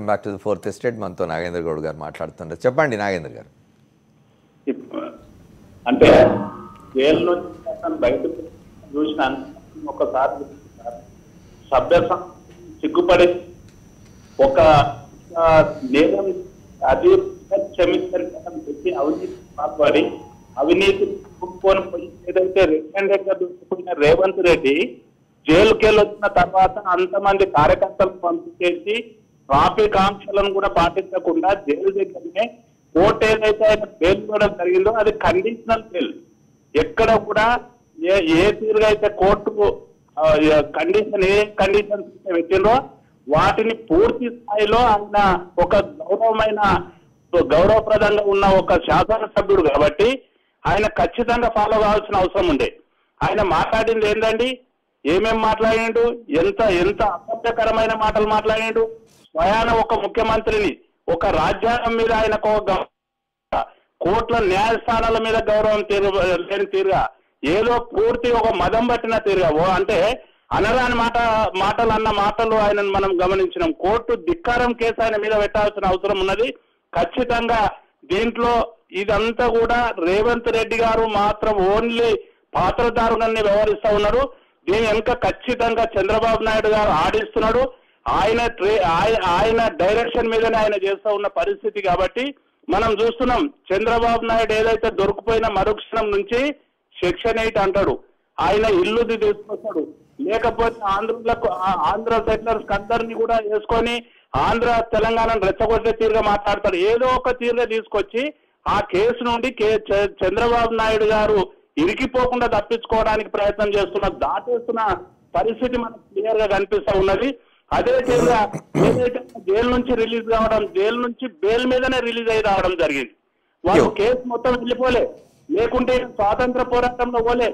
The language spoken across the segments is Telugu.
Welcome back to the fourth estate. మనతో నాగేంద్ర గౌడ్ గారు మాట్లాడుతుంటారు. చెప్పండి నాగేంద్ర గారు. అంటే జైలు నుంచి బయటకు చూసిన ఒకసారి సభ్యత సిగ్గుపడి ఒక నేరం అది క్షమించి అవినీతి మాట్లాడి అవినీతి పోయి ఏదైతే దూసుకున్న రేవంత్ రెడ్డి జైలుకెళ్ళి వచ్చిన తర్వాత అంతమంది కార్యకర్తలకు పంపించేసి ట్రాఫిక్ ఆంక్షలను కూడా పాటించకుండా జైలు దగ్గరనే కోర్టు ఏదైతే ఆయన బెయిల్ ఇవ్వడం జరిగిందో అది కండిషనల్ బెయిల్. ఎక్కడ కూడా ఏ తీరుగా అయితే కోర్టు ఏ కండిషన్స్ పెట్టిందో వాటిని పూర్తి స్థాయిలో ఆయన ఒక గౌరవప్రదంగా ఉన్న ఒక శాసనసభ్యుడు కాబట్టి ఆయన ఖచ్చితంగా ఫాలో కావాల్సిన అవసరం ఉండే. ఆయన మాట్లాడింది ఏంటండి, ఏమేం మాట్లాడిండు, ఎంత ఎంత అసభ్యకరమైన మాటలు మాట్లాడిండు. స్వయాన ఒక ముఖ్యమంత్రిని, ఒక రాజ్యాంగం మీద ఆయనకు కోట్ల న్యాయస్థానాల మీద గౌరవం లేని తీరుగా ఏదో పూర్తి ఒక మదం పట్టిన తీరుగా అంటే అనరాని మాటలు అన్న మాటలు ఆయన మనం గమనించినాం. కోర్టు ధిక్కారం కేసు ఆయన మీద పెట్టాల్సిన అవసరం ఉన్నది. ఖచ్చితంగా దీంట్లో ఇదంతా కూడా రేవంత్ రెడ్డి గారు మాత్రం ఓన్లీ పాత్రదారుగానే వ్యవహరిస్తా ఉన్నారు. దీని వెనుక ఖచ్చితంగా చంద్రబాబు నాయుడు గారు ఆడిస్తున్నాడు. ఆయన డైరెక్షన్ మీదనే ఆయన చేస్తూ ఉన్న పరిస్థితి కాబట్టి మనం చూస్తున్నాం. చంద్రబాబు నాయుడు ఏదైతే దొరికిపోయిన మరుక్షణం నుంచి సెక్షన్ 8 అంటాడు, ఆయన ఇల్లుది తీసుకొస్తాడు. లేకపోతే ఆంధ్ర సెటిలర్స్ అందరినీ కూడా వేసుకొని ఆంధ్ర తెలంగాణను రెచ్చగొట్టే తీరుగా మాట్లాడతాడు. ఏదో ఒక తీరుగా తీసుకొచ్చి ఆ కేసు నుండి చంద్రబాబు నాయుడు గారు ఇరికిపోకుండా తప్పించుకోవడానికి ప్రయత్నం దాటేస్తున్న పరిస్థితి మనకు క్లియర్ గా కనిపిస్తా ఉన్నది. అదే తీరుగా ఏదైతే జైలు నుంచి రిలీజ్ కావడం, జైలు నుంచి బెయిల్ మీదనే రిలీజ్ అయి రావడం జరిగింది. వాళ్ళు కేసు మొత్తం వెళ్ళిపోలే, లేకుంటే స్వాతంత్ర పోరాటంలో పోలే,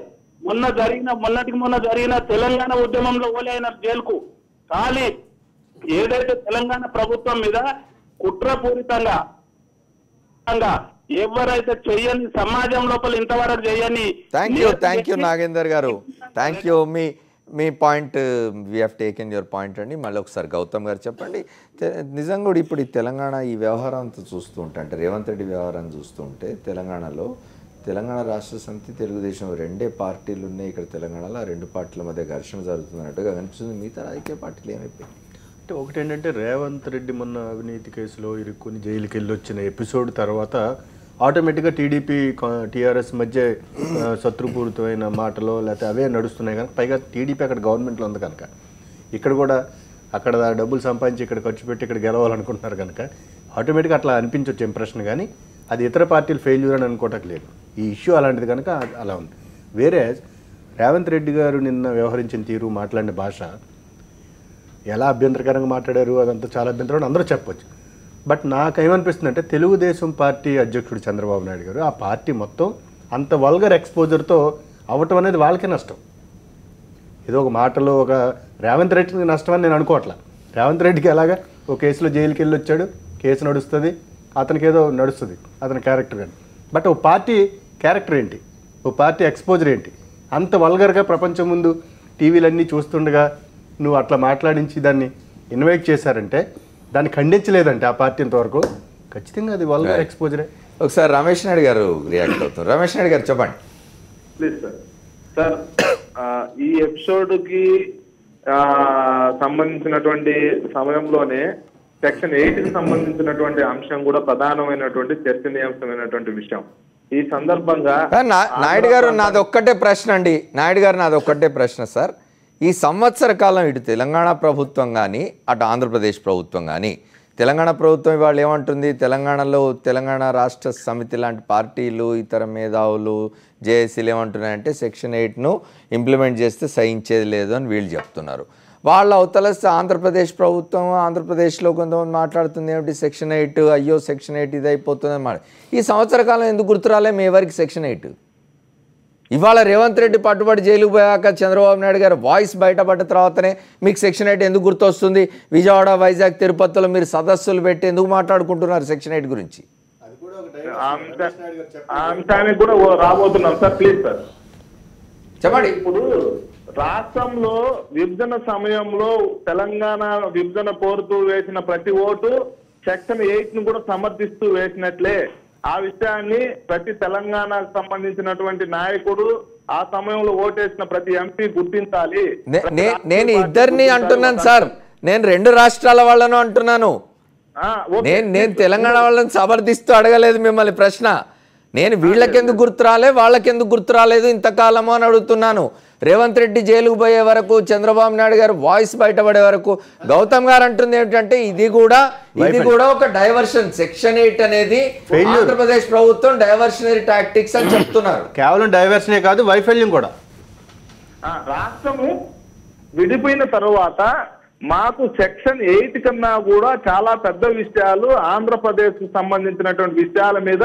మొన్నటికి మొన్న జరిగిన తెలంగాణ ఉద్యమంలో పోలే ఆయన జైలుకు. కానీ ఏదైతే తెలంగాణ ప్రభుత్వం మీద కుట్రపూరితంగా ఎవరైతే చెయ్యని సమాజం లోపల ఇంతవరకు చెయ్యని. థ్యాంక్ యూ నాగేందర్ గారు, thank you. Me point we have taken your point అండి. మళ్ళీ ఒకసారి గౌతమ్ గారు చెప్పండి. నిజంగా కూడా ఇప్పుడు ఈ తెలంగాణ ఈ వ్యవహారం అంతా చూస్తూ ఉంటే, అంటే రేవంత్ రెడ్డి వ్యవహారాన్ని చూస్తూ ఉంటే తెలంగాణలో తెలంగాణ రాష్ట్ర సమితి, తెలుగుదేశం రెండే పార్టీలు ఉన్నాయి ఇక్కడ తెలంగాణలో. ఆ రెండు పార్టీల మధ్య ఘర్షణ జరుగుతున్నట్టుగా కనిపిస్తుంది. మిగతా రాజకీయ పార్టీలు ఏమైపోయాయి అంటే ఒకటి ఏంటంటే రేవంత్ రెడ్డి మొన్న అవినీతి కేసులో ఇరుక్కుని జైలుకి వెళ్ళి వచ్చిన ఎపిసోడ్ తర్వాత ఆటోమేటిక్గా టీడీపీ టీఆర్ఎస్ మధ్య శత్రుపూరితమైన మాటలు లేకపోతే అవే నడుస్తున్నాయి కనుక, పైగా టీడీపీ అక్కడ గవర్నమెంట్లో ఉంది కనుక ఇక్కడ కూడా అక్కడ డబ్బులు సంపాదించి ఇక్కడ ఖర్చు పెట్టి ఇక్కడ గెలవాలనుకుంటున్నారు కనుక ఆటోమేటిక్గా అట్లా అనిపించవచ్చు ఇంప్రెషన్. కానీ అది ఇతర పార్టీలు ఫెయిల్యూర్ అని అనుకోవటం లేదు. ఈ ఇష్యూ అలాంటిది కనుక అలా ఉంది. వేరే రేవంత్ రెడ్డి గారు నిన్న వ్యవహరించిన తీరు, మాట్లాడిన భాష ఎలా అభ్యంతరకరంగా మాట్లాడారు అదంతా చాలా అభ్యంతరం అందరూ చెప్పొచ్చు. బట్ నాకేమనిపిస్తుంది అంటే తెలుగుదేశం పార్టీ అధ్యక్షుడు చంద్రబాబు నాయుడు గారు ఆ పార్టీ మొత్తం అంత వల్గర్ ఎక్స్పోజర్తో అవ్వటం అనేది వాళ్ళకే నష్టం. ఏదో ఒక మాటలో ఒక రేవంత్ రెడ్డికి నష్టం అని నేను అనుకోవట్లా. రేవంత్ రెడ్డికి ఎలాగా ఒక కేసులో జైలుకి వెళ్ళి వచ్చాడు, కేసు నడుస్తుంది, అతనికి ఏదో నడుస్తుంది అతని క్యారెక్టర్ కానీ. బట్ ఓ పార్టీ క్యారెక్టర్ ఏంటి, ఓ పార్టీ ఎక్స్పోజర్ ఏంటి, అంత వల్గర్గా ప్రపంచం ముందు టీవీలన్నీ చూస్తుండగా నువ్వు అట్లా మాట్లాడించి దాన్ని ఇన్వైట్ చేశారంటే, దాన్ని ఖండించలేదంటే ఆ పార్టీ ఇంతవరకు ఖచ్చితంగా అది వల్గర్ ఎక్స్పోజరే. ఒకసారి రమేష్ నాయుడు గారు రియాక్ట్ అవుతారు. రమేష్ నాయుడు గారు చెప్పండి. Please sir. ఈ ఎపిసోడ్కి సంబంధించినటువంటి సమయంలోనే సెక్షన్ 8కి సంబంధించినటువంటి అంశం కూడా ప్రధానమైనటువంటి చర్చనీయాంశమైనటువంటి విషయం. ఈ సందర్భంగా నాయుడు గారు నాది ఒక్కటే ప్రశ్న అండి, నాయుడు గారు నాది ఒక్కటే ప్రశ్న సార్. ఈ సంవత్సర కాలం ఇటు తెలంగాణ ప్రభుత్వం కానీ అటు ఆంధ్రప్రదేశ్ ప్రభుత్వం కానీ, తెలంగాణ ప్రభుత్వం ఇవాళ ఏమంటుంది, తెలంగాణలో తెలంగాణ రాష్ట్ర సమితి లాంటి పార్టీలు, ఇతర మేధావులు, జేఏసీలు ఏమంటున్నాయంటే సెక్షన్ 8ను ఇంప్లిమెంట్ చేస్తే సహించేది లేదు అని వీళ్ళు చెప్తున్నారు. వాళ్ళ అవతల ఆంధ్రప్రదేశ్ ప్రభుత్వం, ఆంధ్రప్రదేశ్లో కొంతమంది మాట్లాడుతుంది ఏమిటి సెక్షన్ 8, అయ్యో సెక్షన్ 8 ఇది అయిపోతుంది అన్నమాట. ఈ సంవత్సర కాలం ఎందుకు గుర్తురాలే మీ ఎవరికి సెక్షన్ 8? ఇవాళ రేవంత్ రెడ్డి పట్టుబడి జైలుకు పోయాక చంద్రబాబు నాయుడు గారు వాయిస్ బయటపడ్డ తర్వాతనే మీకు సెక్షన్ 8 ఎందుకు గుర్తొస్తుంది? విజయవాడ, వైజాగ్, తిరుపతిలో మీరు సదస్సులు పెట్టి ఎందుకు మాట్లాడుకుంటున్నారు సెక్షన్ 8 గురించి? అంశానికి కూడా రాబోతున్నాం సార్. ప్లీజ్ సార్ చెప్పండి. ఇప్పుడు రాష్ట్రంలో విభజన సమయంలో తెలంగాణ విభజన కోరుతూ వేసిన ప్రతి ఓటు సెక్షన్ 8 ను కూడా సమర్థిస్తూ వేసినట్లే. ఆ విషయాన్ని ప్రతి తెలంగాణకు సంబంధించినటువంటి నాయకుడు ఆ సమయంలో ఓటేసిన ప్రతి ఎంపీ గుర్తించాలి. నేను ఇద్దరిని అంటున్నాను సార్, నేను 2 రాష్ట్రాల వాళ్ళను అంటున్నాను. నేను తెలంగాణ వాళ్ళని సమర్థిస్తూ అడగలేదు మిమ్మల్ని ప్రశ్న. నేను వీళ్ళకెందుకు గుర్తు రాలే, వాళ్ళకెందుకు గుర్తు రాలేదు ఇంతకాలము అని అడుగుతున్నాను. రేవంత్ రెడ్డి జైలుకు పోయే వరకు, చంద్రబాబు నాయుడు గారు వాయిస్ బయటపడే వరకు గౌతమ్ గారు అంటుంది ఏంటంటే ఇది కూడా ఒక డైవర్షన్. సెక్షన్ 8 అనేది ఆంధ్రప్రదేశ్ ప్రభుత్వం డైవర్షనరీ టాక్టిక్స్ అని చెప్తున్నారు. కేవలం డైవర్షనే కాదు, వైఫల్యం కూడా. రాష్ట్రము విడిపోయిన తరువాత మాకు సెక్షన్ 8 కన్నా కూడా చాలా పెద్ద విషయాలు, ఆంధ్రప్రదేశ్ కు సంబంధించినటువంటి విషయాల మీద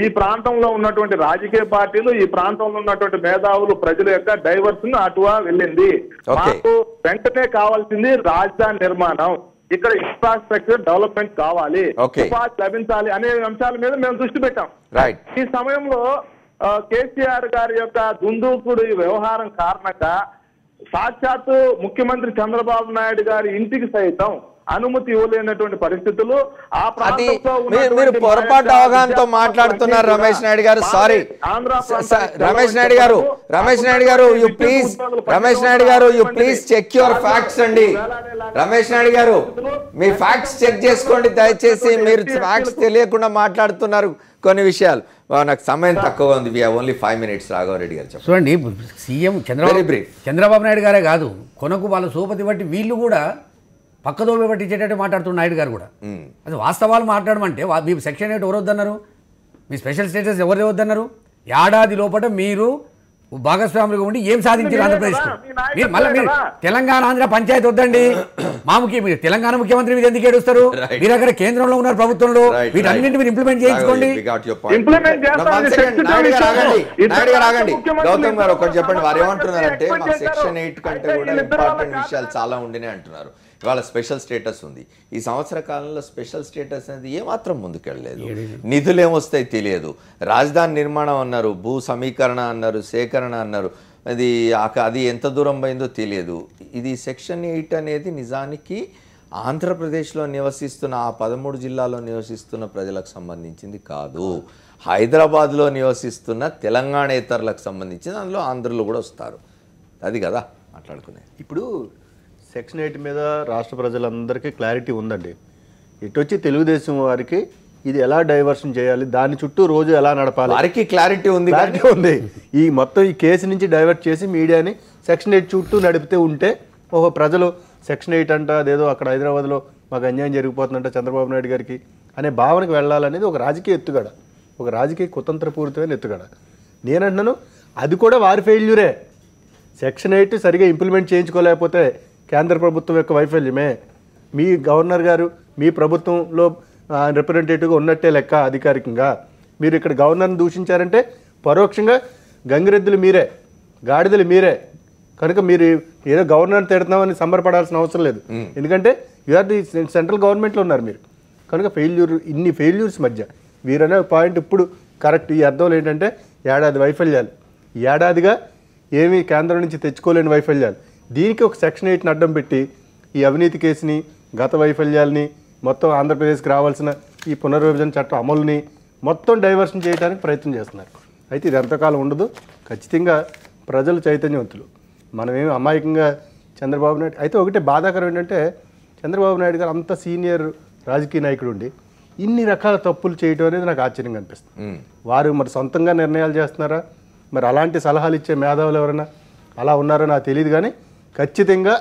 ఈ ప్రాంతంలో ఉన్నటువంటి రాజకీయ పార్టీలు, ఈ ప్రాంతంలో ఉన్నటువంటి మేధావులు, ప్రజల యొక్క డైవర్షన్ అటువా వెళ్ళింది. మాకు వెంటనే కావాల్సింది రాజధాని నిర్మాణం, ఇక్కడ ఇన్ఫ్రాస్ట్రక్చర్ డెవలప్మెంట్ కావాలి, ఉపాధి లభించాలి అనే అంశాల మీద మేము దృష్టి పెట్టాం. ఈ సమయంలో కేసీఆర్ గారి యొక్క దుందూకుడు వ్యవహారం కారణంగా సాక్షాత్తు ముఖ్యమంత్రి చంద్రబాబు నాయుడు గారి ఇంటికి సైతం అనుమతి ఇవ్వలేనటువంటి పరిస్థితులు ఆ ప్రాంతంలో మీరు పొరపాటు అవగాహనతో మాట్లాడుతున్నారు రమేష్ నాయుడు గారు. సారీ రమేష్ నాయుడు గారు you please check your facts అండి. రమేష్ నాయుడు గారు మీ ఫ్యాక్ట్స్ చెక్ చేసుకోండి దయచేసి. మీరు ఫ్యాక్ట్స్ తెలియకుండా మాట్లాడుతున్నారు కొన్ని విషయాలు. నాకు సమయం తక్కువ ఉంది, we have only 5 minutes. Raghavareddy గారు చూడండి, సీఎం చంద్రబాబు నాయుడు గారే కాదు, కొనకు వాళ్ళ సోపతి బట్టి వీళ్ళు కూడా పక్కదోవ పట్టించేటట్టు మాట్లాడుతున్న నాయుడు గారు కూడా. అది వాస్తవాలు మాట్లాడమంటే మీ సెక్షన్ 8 ఎవరు వద్దన్నారు, మీ స్పెషల్ స్టేటస్ ఎవరు వద్దన్నారు? ఏడాది లోపల మీరు భాగస్వాములుగా ఉండి ఏం సాధించారు ఆంధ్రప్రదేశ్లో? మీరు మళ్ళీ మీరు తెలంగాణ ఆంధ్ర పంచాయతీ వద్దండి, మీరు తెలంగాణ ముఖ్యమంత్రి మీద ఎందుకు ఏడుస్తారు? మీరు అక్కడ కేంద్రంలో ఉన్నారు ప్రభుత్వంలో, వీటన్నింటి మీరు ఇంప్లిమెంట్ చేయించుకోండి. గౌతమ్ గారు ఒకటి చెప్పండి, వారు ఏమంటున్నారంటే మా సెక్షన్ 8 కంటే కూడా ఇంపార్టెంట్ విషయాలు చాలా ఉండినే అంటున్నారు. ఇవాళ స్పెషల్ స్టేటస్ ఉంది. ఈ సంవత్సర కాలంలో స్పెషల్ స్టేటస్ అనేది ఏమాత్రం ముందుకెళ్ళలేదు. నిధులు ఏమొస్తాయి తెలియదు. రాజధాని నిర్మాణం అన్నారు, భూ సమీకరణ అన్నారు, సేకరణ అన్నారు, అది ఎంత దూరం పోయిందో తెలియదు. ఇది సెక్షన్ 8 అనేది నిజానికి ఆంధ్రప్రదేశ్లో నివసిస్తున్న ఆ 13 జిల్లాలో నివసిస్తున్న ప్రజలకు సంబంధించింది కాదు. హైదరాబాద్లో నివసిస్తున్న తెలంగాణేతరులకు సంబంధించింది. అందులో ఆంధ్రులు కూడా వస్తారు. అది కదా మాట్లాడుకునేది. ఇప్పుడు సెక్షన్ 8 మీద రాష్ట్ర ప్రజలందరికీ క్లారిటీ ఉందండి. ఇటొచ్చి తెలుగుదేశం వారికి ఇది ఎలా డైవర్షన్ చేయాలి, దాని చుట్టూ రోజు ఎలా నడపాలి, వారికి క్లారిటీ ఉంది. ఈ మొత్తం ఈ కేసు నుంచి డైవర్ట్ చేసి మీడియాని సెక్షన్ 8 చుట్టూ నడిపితే ఉంటే ప్రజలు సెక్షన్ 8 అంట, అదేదో అక్కడ హైదరాబాద్లో మాకు అన్యాయం జరిగిపోతుందంట చంద్రబాబు నాయుడు గారికి అనే భావనకు వెళ్ళాలనేది ఒక రాజకీయ ఎత్తుగడ, ఒక రాజకీయ కుతంత్రపూరితమైన ఎత్తుగడ. నేనంటున్నాను అది కూడా వారి ఫెయిల్యూరే. సెక్షన్ 8 సరిగా ఇంప్లిమెంట్ చేయించుకోలేకపోతే కేంద్ర ప్రభుత్వం యొక్క వైఫల్యమే. మీ గవర్నర్ గారు మీ ప్రభుత్వంలో రిప్రజెంటేటివ్గా ఉన్నట్టే లెక్క అధికారికంగా. మీరు ఇక్కడ గవర్నర్ని దూషించారంటే పరోక్షంగా గంగిరెద్దులు మీరే, గాడిదలు మీరే. కనుక మీరు ఏదో గవర్నర్ని తిడుతున్నామని సంబరపడాల్సిన అవసరం లేదు. ఎందుకంటే యూఆర్ ది సెంట్రల్ గవర్నమెంట్లో ఉన్నారు మీరు. కనుక ఇన్ని ఫెయిల్యూర్స్ మధ్య వీరనే పాయింట్ ఇప్పుడు కరెక్ట్. ఈ అర్థంలో ఏంటంటే ఏడాది వైఫల్యాలు, ఏడాదిగా ఏమీ కేంద్రం నుంచి తెచ్చుకోలేని వైఫల్యాలు. దీనికి ఒక సెక్షన్ 8ని అడ్డం పెట్టి ఈ అవినీతి కేసుని, గత వైఫల్యాల్ని, మొత్తం ఆంధ్రప్రదేశ్కి రావాల్సిన ఈ పునర్విభజన చట్టం అమలుని మొత్తం డైవర్షన్ చేయడానికి ప్రయత్నం చేస్తున్నారు. అయితే ఇది ఎంతకాలం ఉండదు. ఖచ్చితంగా ప్రజలు చైతన్యవంతులు. మనమేమి అమాయకంగా చంద్రబాబు నాయుడు అయితే ఒకటే బాధాకరం ఏంటంటే చంద్రబాబు నాయుడు గారు అంత సీనియర్ రాజకీయ నాయకుడు ఉండి ఇన్ని రకాల తప్పులు చేయడం అనేది నాకు ఆశ్చర్యంగా అనిపిస్తుంది. వారు మరి సొంతంగా నిర్ణయాలు చేస్తున్నారా, మరి అలాంటి సలహాలు ఇచ్చే మేధావులు ఎవరైనా అలా ఉన్నారో నాకు తెలియదు. కానీ ఖచ్చితంగా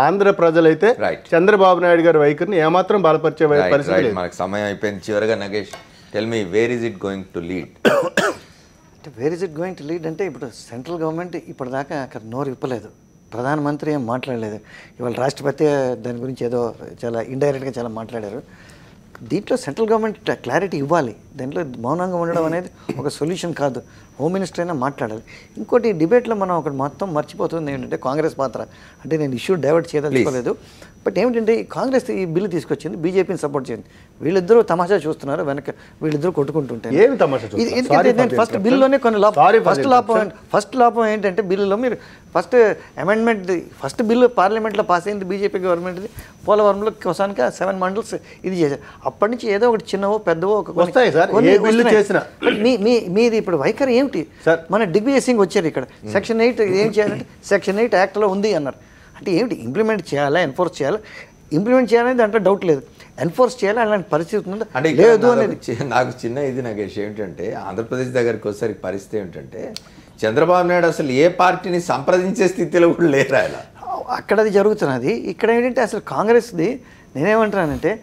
ఆంధ్ర ప్రజలైతే చంద్రబాబు నాయుడు గారి వైఖరిని ఏమాత్రం బలపరిచే పరిస్థితి. మనకు సమయం అయిపోయింది. చివరిగా Nagesh, tell me where is it going to lead? అంటే where is it going to lead అంటే ఇప్పుడు సెంట్రల్ గవర్నమెంట్ ఇప్పటిదాకా అక్కడ నోరు ఇప్పలేదు, ప్రధానమంత్రి ఏం మాట్లాడలేదు. ఇవాళ రాష్ట్రపతి దాని గురించి ఏదో చాలా ఇండైరెక్ట్గా చాలా మాట్లాడారు. దీంట్లో సెంట్రల్ గవర్నమెంట్ క్లారిటీ ఇవ్వాలి. దీంట్లో మౌనంగా ఉండడం అనేది ఒక సొల్యూషన్ కాదు. హోమ్ మినిస్టర్ అయినా మాట్లాడాలి. ఇంకోటి డిబేట్లో మనం ఒకటి మొత్తం మర్చిపోతుంది ఏంటంటే కాంగ్రెస్ పాత్ర. అంటే నేను ఇష్యూ డైవర్ట్ చేయదలుచుకోలేదు, బట్ ఏమిటంటే కాంగ్రెస్ ఈ బిల్లు తీసుకొచ్చింది, బీజేపీని సపోర్ట్ చేయండి. వీళ్ళిద్దరూ తమాషా చూస్తున్నారు, వెనక వీళ్ళిద్దరూ కొట్టుకుంటుంటారు. ఏమి తమాషా చూస్తున్నారు? ఎందుకంటే నేను ఫస్ట్ బిల్లులోనే కొన్ని ఫస్ట్ లాభం ఏంటంటే బిల్లులో మీరు ఫస్ట్ అమెండ్మెంట్, ఫస్ట్ బిల్లు పార్లమెంట్లో పాస్ అయింది బీజేపీ గవర్నమెంట్ది. పోలవరంలో కోసానికి 7 మండల్స్ ఇది చేశారు. అప్పటి నుంచి ఏదో ఒకటి చిన్నవో పెద్దవో మీది ఇప్పుడు వైఖరి ఏమిటి? మన దిగ్విజయ్ సింగ్ వచ్చారు ఇక్కడ, సెక్షన్ 8 ఏం చేయాలంటే సెక్షన్ 8 యాక్ట్లో ఉంది అన్నారు. అంటే ఏమిటి? ఇంప్లిమెంట్ చేయాలా, ఎన్ఫోర్స్ చేయాలా? ఇంప్లిమెంట్ చేయాలని దాంట్లో డౌట్ లేదు, ఎన్ఫోర్స్ చేయాలి అలాంటి పరిస్థితి ఉందా అంటే లేదు అనేది నాకు చిన్న ఇది నాగేష్ ఏమిటంటే ఆంధ్రప్రదేశ్ దగ్గరికి వచ్చేసరికి పరిస్థితి ఏమిటంటే చంద్రబాబు నాయుడు అసలు ఏ పార్టీని సంప్రదించే స్థితిలో కూడా లేరు ఆయన. అక్కడ అది జరుగుతున్నది. ఇక్కడ ఏంటంటే అసలు కాంగ్రెస్ది నేనేమంటున్నానంటే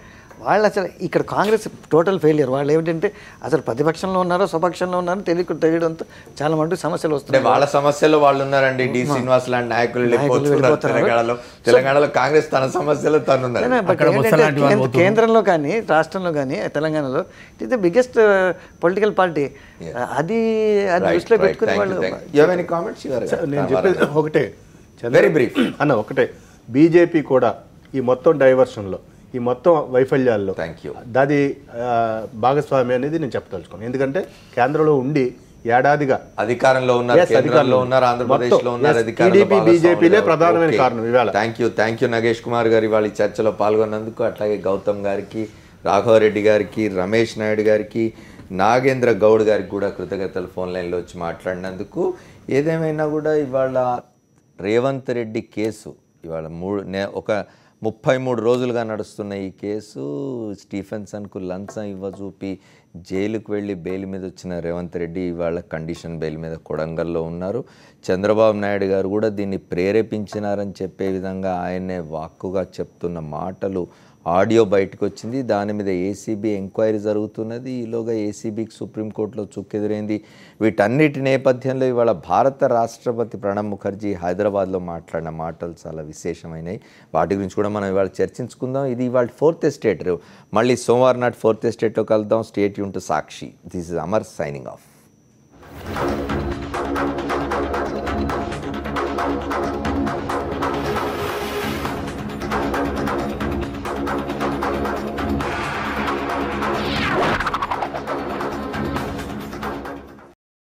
వాళ్ళు అసలు ఇక్కడ కాంగ్రెస్ టోటల్ ఫెయిలియర్. వాళ్ళు ఏమిటంటే అసలు ప్రతిపక్షంలో ఉన్నారో స్వపక్షంలో ఉన్నారో తెలియడంతో చాలా మటుకు సమస్యలు వస్తున్నాయి. వాళ్ళ సమస్యలు వాళ్ళు ఉన్నారండి. డి శ్రీనివాస్ లాంటి నాయకులు తెలంగాణలో కాంగ్రెస్ తన సమస్యలు తనున్నారు. కేంద్రంలో కానీ రాష్ట్రంలో కానీ తెలంగాణలో it is the biggest political party. అది దృష్టిలో పెట్టుకుని వాళ్ళు నేను చెప్పేది ఒకటే, వెరీ బ్రీఫ్ అన్న ఒకటే, బీజేపీ కూడా ఈ మొత్తం డైవర్షన్లో, ఈ మొత్తం వైఫల్యాల్లో దాది భాగస్వామి అనేది నేను చెప్పదలుచుకోను. ఎందుకంటే కేంద్రంలో ఉండి ఏడాదిగా అధికారంలో ఉన్నారు, ఆంధ్రప్రదేశ్లో ఉన్నారు, బీజేపీలే ప్రధానమైన కారణం. ఇవాళ థ్యాంక్ యూ నగేష్ కుమార్ గారు ఇవాళ ఈ చర్చలో పాల్గొన్నందుకు. అట్లాగే గౌతమ్ గారికి, రాఘవరెడ్డి గారికి, రమేష్ నాయుడు గారికి, నాగేంద్ర గౌడ్ గారికి కూడా కృతజ్ఞతలు ఫోన్ లైన్లో వచ్చి మాట్లాడినందుకు. ఏదేమైనా కూడా ఇవాళ రేవంత్ రెడ్డి కేసు ఇవాళ ఒక 33 రోజులుగా నడుస్తున్న ఈ కేసు, స్టీఫెన్సన్కు లంచం ఇవ్వచూపి జైలుకు వెళ్ళి బెయిల్ మీద వచ్చిన రేవంత్ రెడ్డి ఇవాళ కండిషన్ బెయిల్ మీద కొడంగల్లో ఉన్నారు. చంద్రబాబు నాయుడు గారు కూడా దీన్ని ప్రేరేపించినారని చెప్పే విధంగా ఆయనే వాక్కుగా చెప్తున్న మాటలు ఆడియో బయటకు వచ్చింది. దాని మీద ఏసీబీ ఎంక్వైరీ జరుగుతున్నది. ఈలోగా ఏసీబీకి సుప్రీంకోర్టులో చుక్కెదురైంది. వీటన్నిటి నేపథ్యంలో ఇవాళ భారత రాష్ట్రపతి ప్రణబ్ ముఖర్జీ హైదరాబాద్లో మాట్లాడిన మాటలు చాలా విశేషమైనవి. వాటి గురించి కూడా మనం ఇవాళ చర్చించుకుందాం. ఇది ఇవాళ 4th ఎస్టేట్. మళ్ళీ సోమవారం నాటి 4th ఎస్టేట్లో కలుద్దాం. Stay tune to Sakshi. This is Amar signing off.